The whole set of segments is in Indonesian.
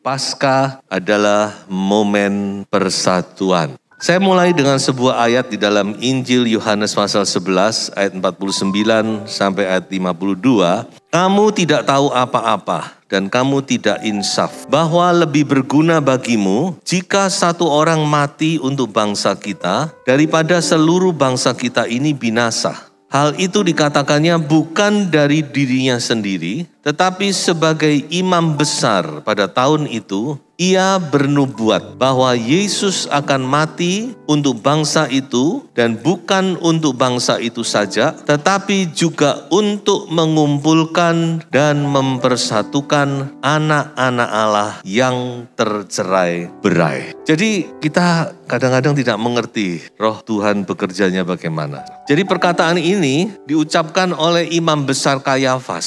Paskah adalah momen persatuan. Saya mulai dengan sebuah ayat di dalam Injil Yohanes pasal 11 ayat 49 sampai ayat 52. Kamu tidak tahu apa-apa dan kamu tidak insaf, bahwa lebih berguna bagimu jika satu orang mati untuk bangsa kita daripada seluruh bangsa kita ini binasa. Hal itu dikatakannya bukan dari dirinya sendiri, tetapi sebagai imam besar pada tahun itu, ia bernubuat bahwa Yesus akan mati untuk bangsa itu dan bukan untuk bangsa itu saja, tetapi juga untuk mengumpulkan dan mempersatukan anak-anak Allah yang tercerai-berai. Jadi kita kadang-kadang tidak mengerti roh Tuhan bekerjanya bagaimana. Jadi perkataan ini diucapkan oleh imam besar Kayafas,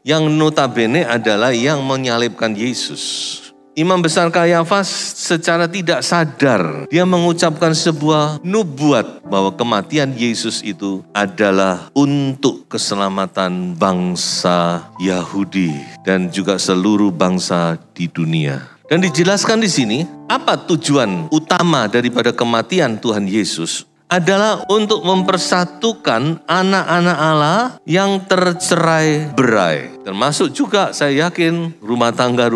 yang notabene adalah yang menyalibkan Yesus. Imam besar Kayafas secara tidak sadar, dia mengucapkan sebuah nubuat bahwa kematian Yesus itu adalah untuk keselamatan bangsa Yahudi dan juga seluruh bangsa di dunia. Dan dijelaskan di sini, apa tujuan utama daripada kematian Tuhan Yesus? Adalah untuk mempersatukan anak-anak Allah yang tercerai-berai. Termasuk juga saya yakin rumah tangga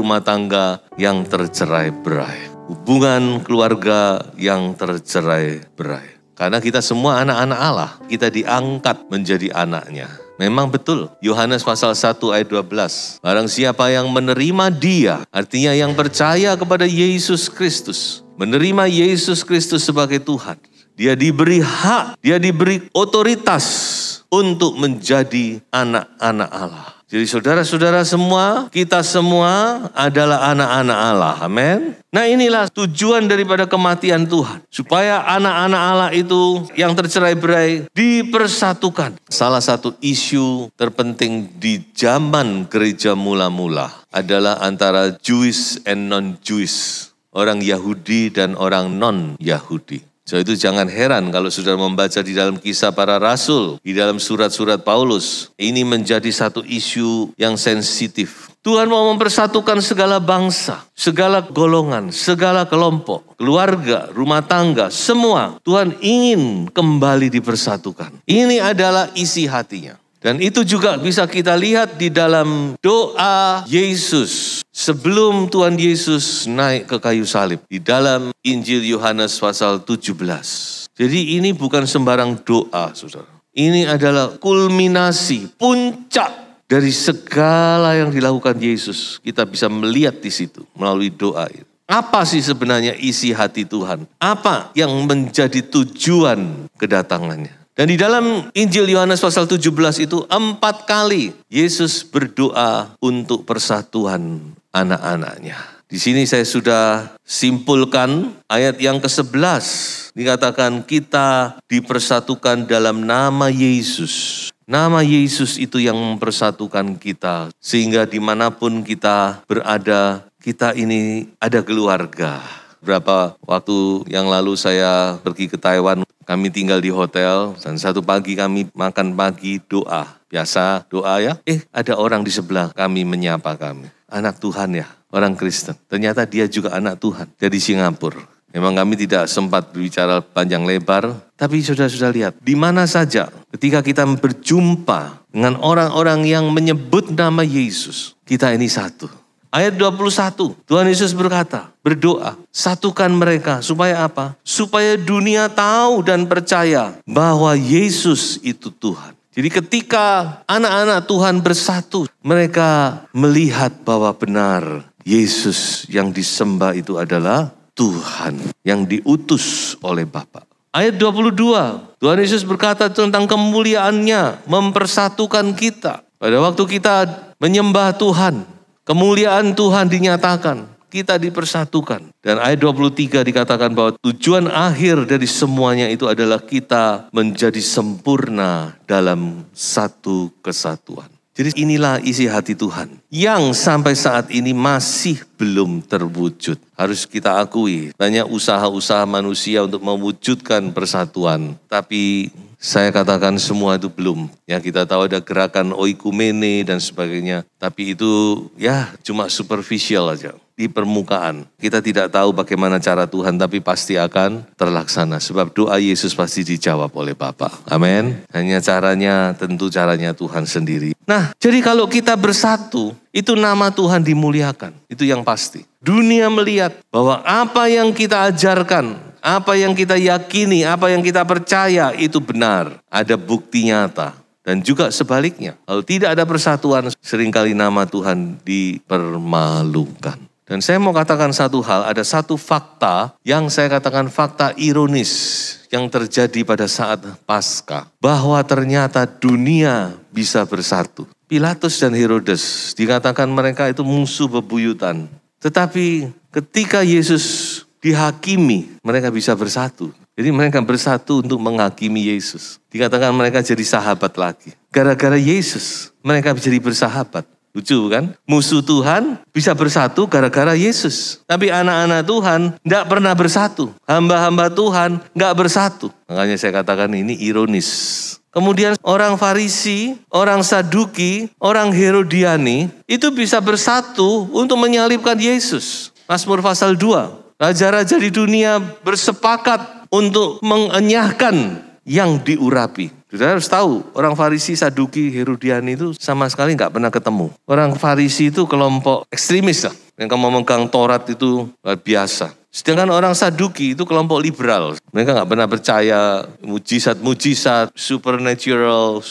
yang tercerai-berai. Hubungan keluarga yang tercerai-berai. Karena kita semua anak-anak Allah, kita diangkat menjadi anaknya. Memang betul, Yohanes pasal 1 ayat 12. Barang siapa yang menerima dia, artinya yang percaya kepada Yesus Kristus, menerima Yesus Kristus sebagai Tuhan, dia diberi hak, dia diberi otoritas untuk menjadi anak-anak Allah. Jadi saudara-saudara semua, kita semua adalah anak-anak Allah. Amin. Nah inilah tujuan daripada kematian Tuhan. Supaya anak-anak Allah itu yang tercerai-berai dipersatukan. Salah satu isu terpenting di zaman gereja mula-mula adalah antara Jewish and non-Jewish. Orang Yahudi dan orang non-Yahudi. So itu jangan heran kalau saudara membaca di dalam Kisah Para Rasul, di dalam surat-surat Paulus, ini menjadi satu isu yang sensitif. Tuhan mau mempersatukan segala bangsa, segala golongan, segala kelompok, keluarga, rumah tangga, semua Tuhan ingin kembali dipersatukan. Ini adalah isi hatinya. Dan itu juga bisa kita lihat di dalam doa Yesus sebelum Tuhan Yesus naik ke kayu salib. Di dalam Injil Yohanes pasal 17. Jadi ini bukan sembarang doa, saudara. Ini adalah kulminasi, puncak dari segala yang dilakukan Yesus. Kita bisa melihat di situ melalui doa itu. Apa sih sebenarnya isi hati Tuhan? Apa yang menjadi tujuan kedatangannya? Dan di dalam Injil Yohanes pasal 17 itu 4 kali Yesus berdoa untuk persatuan anak-anaknya. Di sini saya sudah simpulkan ayat yang ke-11. Dikatakan kita dipersatukan dalam nama Yesus. Nama Yesus itu yang mempersatukan kita. Sehingga dimanapun kita berada, kita ini ada keluarga. Beberapa waktu yang lalu saya pergi ke Taiwan. Kami tinggal di hotel dan satu pagi kami makan pagi doa. Biasa doa ya. Ada orang di sebelah kami menyapa kami. Anak Tuhan ya, orang Kristen. Ternyata dia juga anak Tuhan dari Singapura. Memang kami tidak sempat berbicara panjang lebar. Tapi saudara-saudara lihat, di mana saja ketika kita berjumpa dengan orang-orang yang menyebut nama Yesus. Kita ini satu. Ayat 21, Tuhan Yesus berkata, berdoa, satukan mereka. Supaya apa? Supaya dunia tahu dan percaya bahwa Yesus itu Tuhan. Jadi ketika anak-anak Tuhan bersatu, mereka melihat bahwa benar Yesus yang disembah itu adalah Tuhan yang diutus oleh Bapa. Ayat 22, Tuhan Yesus berkata tentang kemuliaannya mempersatukan kita. Pada waktu kita menyembah Tuhan, Kemuliaan Tuhan dinyatakan. Kita dipersatukan. Dan ayat 23 dikatakan bahwa tujuan akhir dari semuanya itu adalah kita menjadi sempurna dalam satu kesatuan. Jadi inilah isi hati Tuhan yang sampai saat ini masih belum terwujud. Harus kita akui banyak usaha-usaha manusia untuk mewujudkan persatuan. Tapi saya katakan semua itu belum. Ya, kita tahu ada gerakan oikumene dan sebagainya. Tapi itu ya cuma superficial aja. Di permukaan. Kita tidak tahu bagaimana cara Tuhan, tapi pasti akan terlaksana. Sebab doa Yesus pasti dijawab oleh Bapa. Amin. Hanya caranya, tentu caranya Tuhan sendiri. Nah, jadi kalau kita bersatu, itu nama Tuhan dimuliakan. Itu yang pasti. Dunia melihat bahwa apa yang kita ajarkan, apa yang kita yakini, apa yang kita percaya, itu benar. Ada bukti nyata. Dan juga sebaliknya, kalau tidak ada persatuan, seringkali nama Tuhan dipermalukan. Dan saya mau katakan satu hal, ada satu fakta yang saya katakan fakta ironis yang terjadi pada saat Paskah. Bahwa ternyata dunia bisa bersatu. Pilatus dan Herodes dikatakan mereka itu musuh bebuyutan. Tetapi ketika Yesus dihakimi, mereka bisa bersatu. Jadi mereka bersatu untuk menghakimi Yesus. Dikatakan mereka jadi sahabat lagi. Gara-gara Yesus, mereka jadi bersahabat. Lucu kan? Musuh Tuhan bisa bersatu gara-gara Yesus. Tapi anak-anak Tuhan tidak pernah bersatu. Hamba-hamba Tuhan tidak bersatu. Makanya saya katakan ini ironis. Kemudian orang Farisi, orang Saduki, orang Herodiani itu bisa bersatu untuk menyalibkan Yesus. Mazmur pasal 2. Raja-raja di dunia bersepakat untuk mengenyahkan yang diurapi. Saudara harus tahu, orang Farisi, Saduki, Herodiani itu sama sekali nggak pernah ketemu. Orang Farisi itu kelompok ekstremis lah. Yang memegang Taurat itu luar biasa. Sedangkan orang Saduki itu kelompok liberal. Mereka nggak pernah percaya mujizat-mujizat, supernatural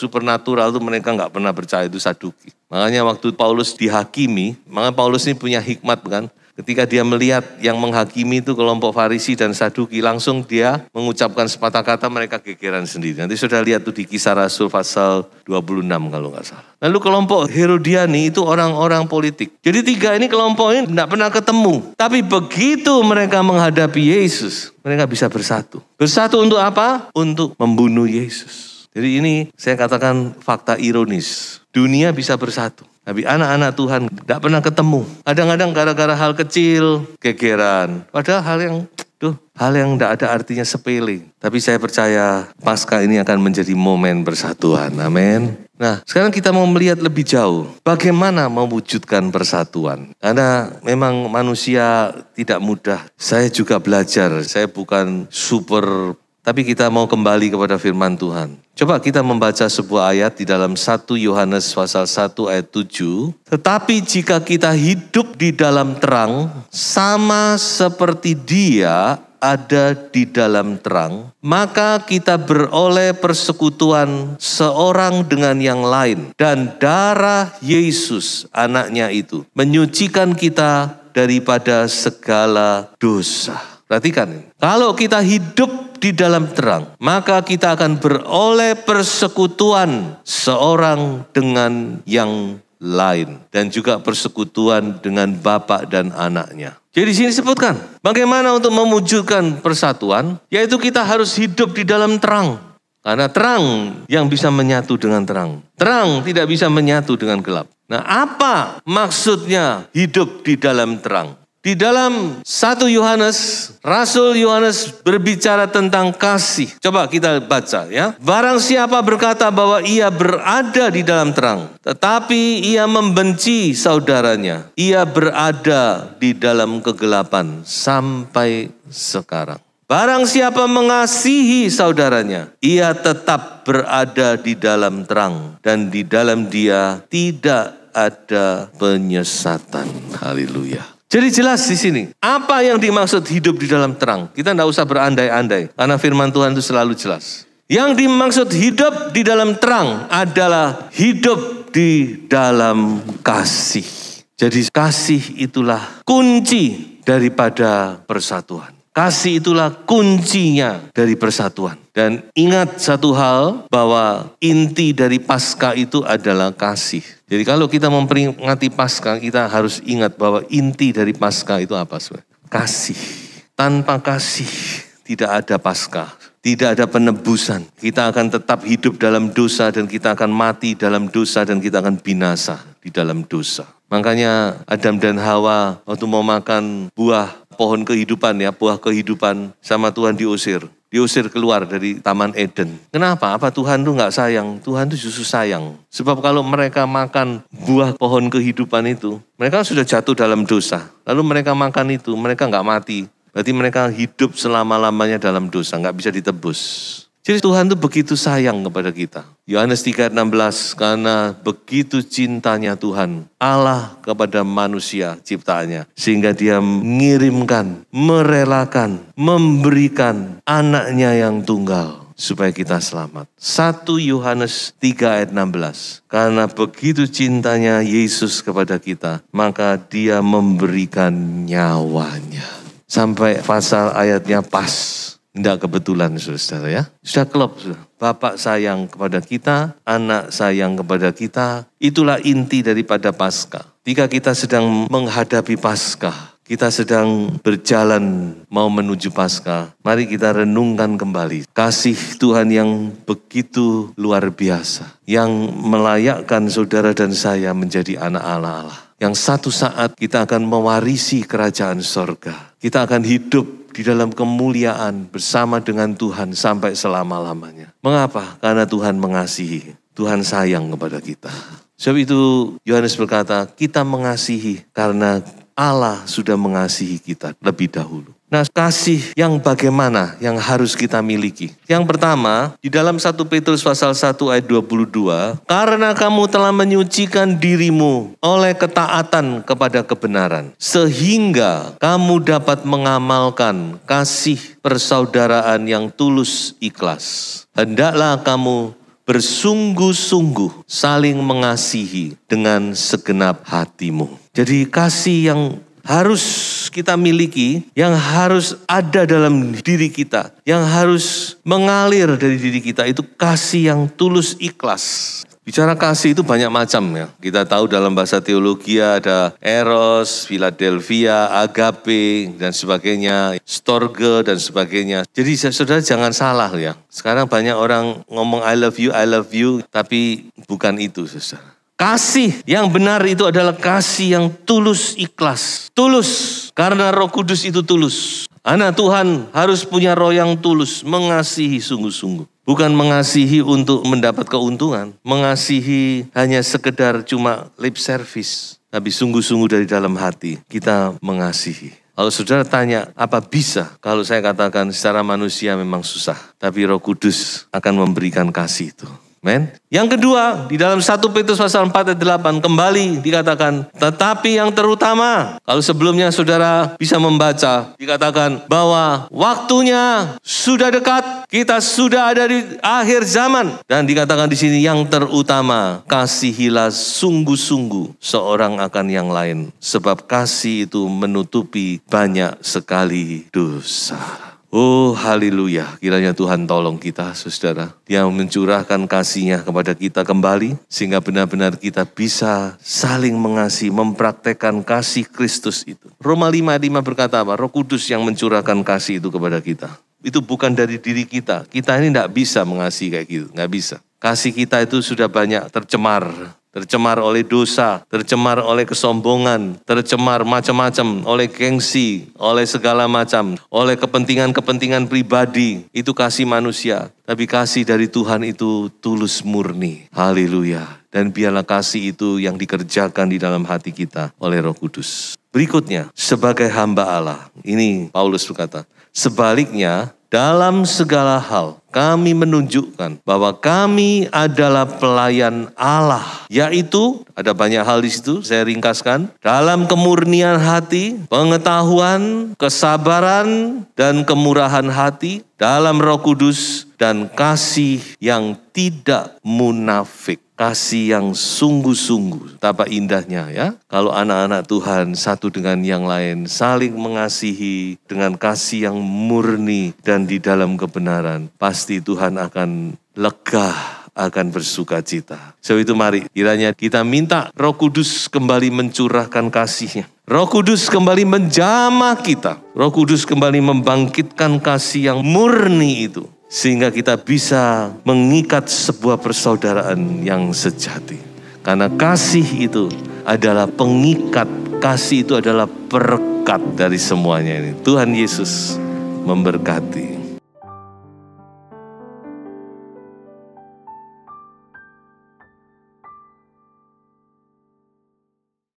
itu mereka nggak pernah percaya, itu Saduki. Makanya waktu Paulus dihakimi, makanya Paulus ini punya hikmat kan. Ketika dia melihat yang menghakimi itu kelompok Farisi dan Saduki, langsung dia mengucapkan sepatah kata, mereka gegeran sendiri. Nanti sudah lihat tuh di Kisah Rasul pasal 26 kalau nggak salah. Lalu kelompok Herodiani itu orang-orang politik. Jadi tiga ini kelompok ini tidak pernah ketemu. Tapi begitu mereka menghadapi Yesus, mereka bisa bersatu. Bersatu untuk apa? Untuk membunuh Yesus. Jadi ini saya katakan fakta ironis. Dunia bisa bersatu. Tapi anak-anak Tuhan tidak pernah ketemu. Kadang-kadang gara-gara hal kecil, gegeran. Padahal hal yang tidak ada artinya sepele. Tapi saya percaya Paskah ini akan menjadi momen persatuan. Amin. Nah, sekarang kita mau melihat lebih jauh. Bagaimana mewujudkan persatuan. Karena memang manusia tidak mudah. Saya juga belajar. Saya bukan super. Tapi kita mau kembali kepada firman Tuhan. Coba kita membaca sebuah ayat di dalam 1 Yohanes pasal 1 ayat 7. Tetapi jika kita hidup di dalam terang, sama seperti Dia ada di dalam terang, maka kita beroleh persekutuan seorang dengan yang lain. Dan darah Yesus, anaknya itu, menyucikan kita daripada segala dosa. Perhatikan, kalau kita hidup di dalam terang, maka kita akan beroleh persekutuan seorang dengan yang lain. Dan juga persekutuan dengan Bapa dan anaknya. Jadi di sini sebutkan, bagaimana untuk mewujudkan persatuan, yaitu kita harus hidup di dalam terang. Karena terang yang bisa menyatu dengan terang. Terang tidak bisa menyatu dengan gelap. Nah, apa maksudnya hidup di dalam terang? Di dalam 1 Yohanes, Rasul Yohanes berbicara tentang kasih. Coba kita baca ya. Barang siapa berkata bahwa ia berada di dalam terang, tetapi ia membenci saudaranya, ia berada di dalam kegelapan sampai sekarang. Barang siapa mengasihi saudaranya, ia tetap berada di dalam terang, dan di dalam dia tidak ada penyesatan. Haleluya. Jadi jelas di sini, apa yang dimaksud hidup di dalam terang? Kita tidak usah berandai-andai, karena firman Tuhan itu selalu jelas. Yang dimaksud hidup di dalam terang adalah hidup di dalam kasih. Jadi kasih itulah kunci daripada persatuan. Kasih itulah kuncinya dari persatuan. Dan ingat satu hal, bahwa inti dari Paskah itu adalah kasih. Jadi kalau kita memperingati Paskah, kita harus ingat bahwa inti dari Paskah itu apa? Kasih. Tanpa kasih tidak ada Paskah. Tidak ada penebusan. Kita akan tetap hidup dalam dosa dan kita akan mati dalam dosa dan kita akan binasa di dalam dosa. Makanya Adam dan Hawa waktu mau makan buah pohon kehidupan buah kehidupan sama Tuhan diusir. Diusir keluar dari Taman Eden. Kenapa? Apa Tuhan tuh nggak sayang? Tuhan tuh justru sayang. Sebab kalau mereka makan buah pohon kehidupan itu, mereka sudah jatuh dalam dosa. Lalu mereka makan itu, mereka nggak mati. Berarti mereka hidup selama-lamanya dalam dosa, nggak bisa ditebus. Jadi Tuhan itu begitu sayang kepada kita. Yohanes 3:16, karena begitu cintanya Tuhan, Allah kepada manusia ciptaannya. Sehingga dia mengirimkan, merelakan, memberikan anaknya yang tunggal. Supaya kita selamat. 1 Yohanes 3:16. Karena begitu cintanya Yesus kepada kita, maka dia memberikan nyawanya. Sampai pasal ayatnya pas. Tidak kebetulan saudara ya. Sudah klop. Bapak sayang kepada kita, anak sayang kepada kita. Itulah inti daripada Paskah. Jika kita sedang menghadapi Paskah, kita sedang berjalan mau menuju Paskah, mari kita renungkan kembali. Kasih Tuhan yang begitu luar biasa. Yang melayakkan saudara dan saya menjadi anak Allah. Yang satu saat kita akan mewarisi kerajaan sorga. Kita akan hidup di dalam kemuliaan bersama dengan Tuhan sampai selama-lamanya. Mengapa? Karena Tuhan mengasihi. Tuhan sayang kepada kita. Sebab itu Yohanes berkata, kita mengasihi karena Allah sudah mengasihi kita lebih dahulu. Nah, kasih yang bagaimana yang harus kita miliki? Yang pertama, di dalam 1 Petrus pasal 1 ayat 22, karena kamu telah menyucikan dirimu oleh ketaatan kepada kebenaran, sehingga kamu dapat mengamalkan kasih persaudaraan yang tulus ikhlas. Hendaklah kamu bersungguh-sungguh saling mengasihi dengan segenap hatimu. Jadi kasih yang harus kita miliki, yang harus ada dalam diri kita, yang harus mengalir dari diri kita, itu kasih yang tulus ikhlas. Bicara kasih itu banyak macam ya. Kita tahu dalam bahasa teologi ada eros, Philadelphia, agape, dan sebagainya, storge, dan sebagainya. Jadi saudara jangan salah ya. Sekarang banyak orang ngomong I love you, tapi bukan itu saudara. Kasih yang benar itu adalah kasih yang tulus ikhlas. Tulus, karena Roh Kudus itu tulus. Anak Tuhan harus punya roh yang tulus, mengasihi sungguh-sungguh. Bukan mengasihi untuk mendapat keuntungan. Mengasihi hanya sekedar cuma lip service. Tapi sungguh-sungguh dari dalam hati kita mengasihi. Kalau saudara tanya, apa bisa? Kalau saya katakan secara manusia memang susah. Tapi Roh Kudus akan memberikan kasih itu. Amen. Yang kedua, di dalam 1 Petrus pasal 4 ayat 8 kembali dikatakan, tetapi yang terutama, kalau sebelumnya saudara bisa membaca, dikatakan bahwa waktunya sudah dekat, kita sudah ada di akhir zaman. Dan dikatakan di sini yang terutama, kasihilah sungguh-sungguh seorang akan yang lain. Sebab kasih itu menutupi banyak sekali dosa. Oh haleluya, kiranya Tuhan tolong kita saudara. Dia mencurahkan kasih-Nya kepada kita kembali. Sehingga benar-benar kita bisa saling mengasihi, mempraktekkan kasih Kristus itu. Roma 5:5 berkata apa? Roh Kudus yang mencurahkan kasih itu kepada kita. Itu bukan dari diri kita. Kita ini tidak bisa mengasihi kayak gitu, nggak bisa. Kasih kita itu sudah banyak tercemar. Tercemar oleh dosa, tercemar oleh kesombongan, tercemar macam-macam, oleh gengsi, oleh segala macam, oleh kepentingan-kepentingan pribadi. Itu kasih manusia. Tapi kasih dari Tuhan itu tulus murni. Haleluya. Dan biarlah kasih itu yang dikerjakan di dalam hati kita oleh Roh Kudus. Berikutnya, sebagai hamba Allah. Ini Paulus berkata, sebaliknya, dalam segala hal, kami menunjukkan bahwa kami adalah pelayan Allah. Yaitu, ada banyak hal di situ, saya ringkaskan. Dalam kemurnian hati, pengetahuan, kesabaran, dan kemurahan hati. Dalam Roh Kudus dan kasih yang tidak munafik. Kasih yang sungguh-sungguh. Betapa indahnya ya. Kalau anak-anak Tuhan satu dengan yang lain saling mengasihi dengan kasih yang murni dan di dalam kebenaran. Pasti Tuhan akan lega akan bersuka cita. Sebab itu mari kiranya kita minta Roh Kudus kembali mencurahkan kasih-Nya. Roh Kudus kembali menjamah kita. Roh Kudus kembali membangkitkan kasih yang murni itu. Sehingga kita bisa mengikat sebuah persaudaraan yang sejati. Karena kasih itu adalah pengikat. Kasih itu adalah perekat dari semuanya ini. Tuhan Yesus memberkati.